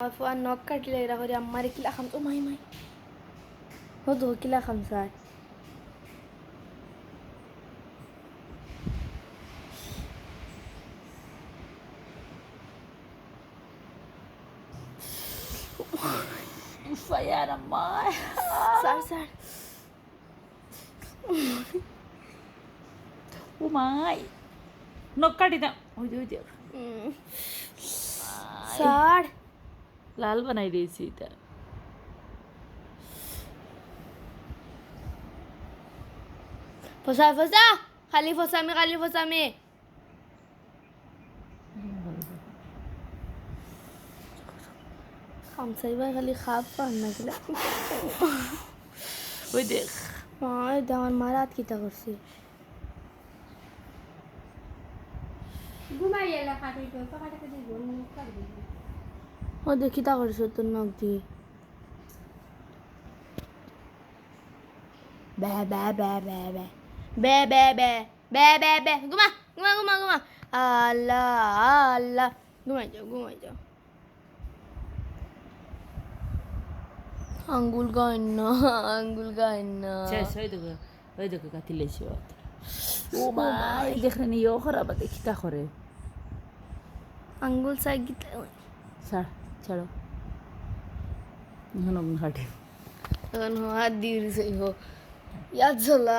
عفوا نوكرت لي رغوري عماري كلا خمس ماي ماي هدو كلا خمسات يا رماي صار صار وماي নক্কাটিটা ওই যে صار লাল বানাই দিয়েছি এটা فسا فسا خلي فسامي خلي فسامي خمسة يبقى خلي خافة النجلة ওই দেখ ما ده من مرات كده غرسي ঘুমাইয়া লেখা তুই তো কাটা কাটি ঘুম করবি هو ده كده غرسي النوك دي با با با با با با با با با با با قوما قوما قوما قوما الله الله قوما جاو আঙ্গুল গায় না শেষ ওই দেখো কাতিলেছি ও মাই দেখেন ইও খারাপ দেখি তা করে আঙ্গুল সাইগিত ছাড়ো এখন হাঁটে এখন হাত দিয়ে দিছে ইয়া চলা